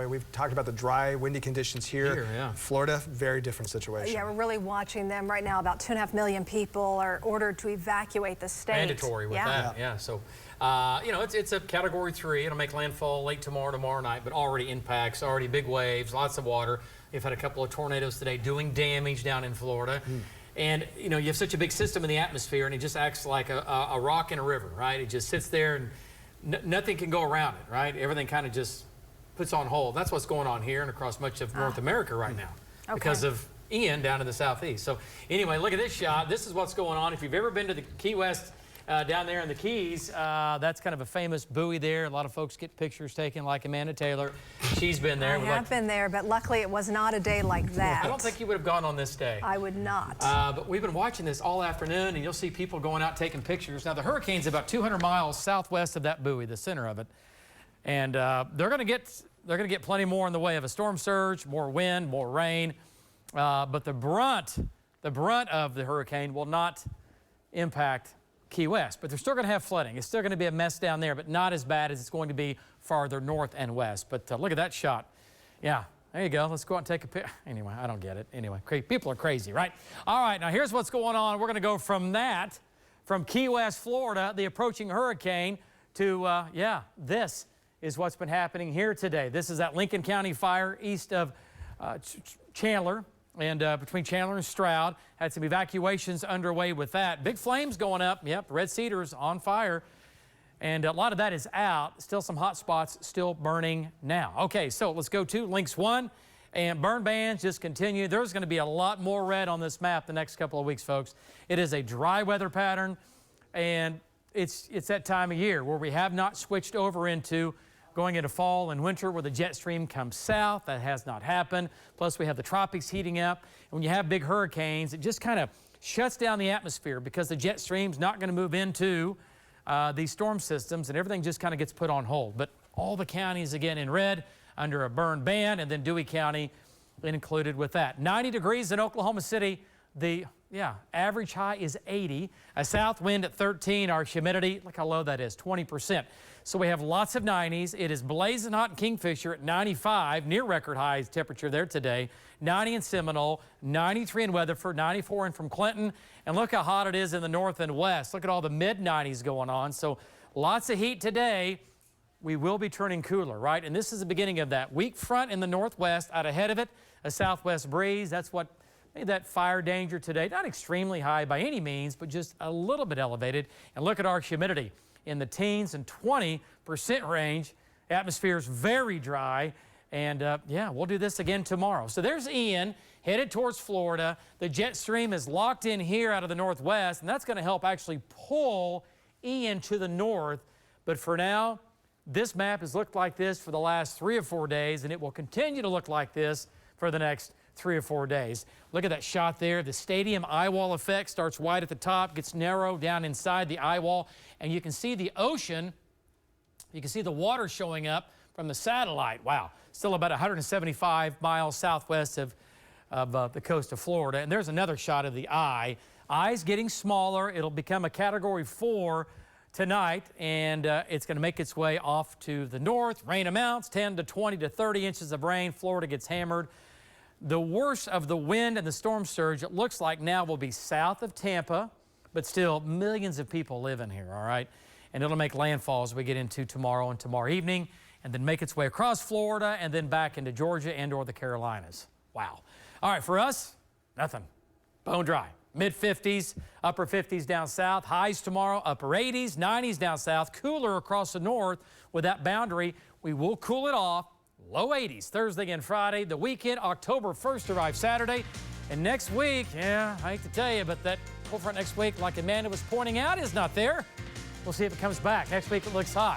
mean, we've talked about the dry, windy conditions here. Florida, very different situation. Yeah, we're really watching them right now. About 2.5 million people are ordered to evacuate the state. Mandatory with that, yeah. So, you know, it's a Category 3. It'll make landfall late tomorrow night, but already impacts, already big waves, lots of water. We've had a couple of tornadoes today doing damage down in Florida. And, you know, you have such a big system in the atmosphere, and it just acts like a rock in a river, right? It just sits there, and nothing can go around it, right? Everything kind of just puts on hold. That's what's going on here and across much of North America right now because of Ian down in the southeast. So anyway, look at this shot. This is what's going on. If you've ever been to the Key West down there in the Keys, that's kind of a famous buoy there. A lot of folks get pictures taken, like Amanda Taylor. She's been there. I have been there, but luckily it was not a day like that. I don't think you would have gone on this day. I would not. But we've been watching this all afternoon, and you'll see people going out taking pictures. Now, the hurricane's about 200 miles southwest of that buoy, the center of it. And they're going to get plenty more in the way of a storm surge, more wind, more rain. But the brunt of the hurricane will not impact Key West, but they're still going to have flooding. It's still going to be a mess down there, but not as bad as it's going to be farther north and west. But look at that shot. Yeah, there you go. Let's go out and take a picture. Anyway, I don't get it. Anyway, people are crazy, right? All right, now here's what's going on. We're going to go from Key West, Florida, the approaching hurricane, to, this is what's been happening here today. This is that Lincoln County fire east of Chandler. And between Chandler and Stroud, had some evacuations underway with that. Big flames going up. Yep, Red Cedar's on fire. And a lot of that is out. Still some hot spots still burning now. Okay, so let's go to Links 1. And burn bans just continue. There's going to be a lot more red on this map the next couple of weeks, folks. It is a dry weather pattern. And it's that time of year where we have not switched over into going into fall and winter where the jet stream comes south. That has not happened. Plus, we have the tropics heating up. And when you have big hurricanes, it just kind of shuts down the atmosphere because the jet stream's not going to move into these storm systems, and everything just kind of gets put on hold. But all the counties, again, in red under a burn ban, and then Dewey County included with that. 90 degrees in Oklahoma City. The average high is 80. A south wind at 13. Our humidity, look how low that is, 20%. So we have lots of 90s. It is blazing hot in Kingfisher at 95, near record high temperature there today. 90 in Seminole, 93 in Weatherford, 94 in from Clinton. And look how hot it is in the north and west. Look at all the mid-90s going on. So lots of heat today. We will be turning cooler, right? And this is the beginning of that. Weak front in the northwest. Out ahead of it, a southwest breeze. That's what made that fire danger today. Not extremely high by any means, but just a little bit elevated. And look at our humidity in the teens and 20% range. Atmosphere is very dry. And we'll do this again tomorrow. So there's Ian headed towards Florida. The jet stream is locked in here out of the northwest, and that's going to help actually pull Ian to the north. But for now, this map has looked like this for the last 3 or 4 days, and it will continue to look like this for the next 3 or 4 days. Look at that shot there. The stadium eye wall effect starts wide at the top, gets narrow down inside the eye wall, and you can see the ocean. You can see the water showing up from the satellite. Wow. Still about 175 miles southwest of the coast of Florida. And there's another shot of the eye. Eye's getting smaller. It'll become a Category 4 tonight, and it's going to make its way off to the north. Rain amounts, 10 to 20 to 30 inches of rain. Florida gets hammered. The worst of the wind and the storm surge, it looks like now, will be south of Tampa, but still millions of people live in here, all right? And it'll make landfall as we get into tomorrow and tomorrow evening, and then make its way across Florida and then back into Georgia and or the Carolinas. Wow. All right, for us, nothing. Bone dry. Mid-50s, upper 50s down south. Highs tomorrow, upper 80s, 90s down south. Cooler across the north with that boundary. We will cool it off. Low 80s Thursday and Friday. The weekend, October 1st, arrives Saturday. And next week, I hate to tell you, but that cold front next week, like Amanda was pointing out, is not there. We'll see if it comes back. Next week, it looks hot.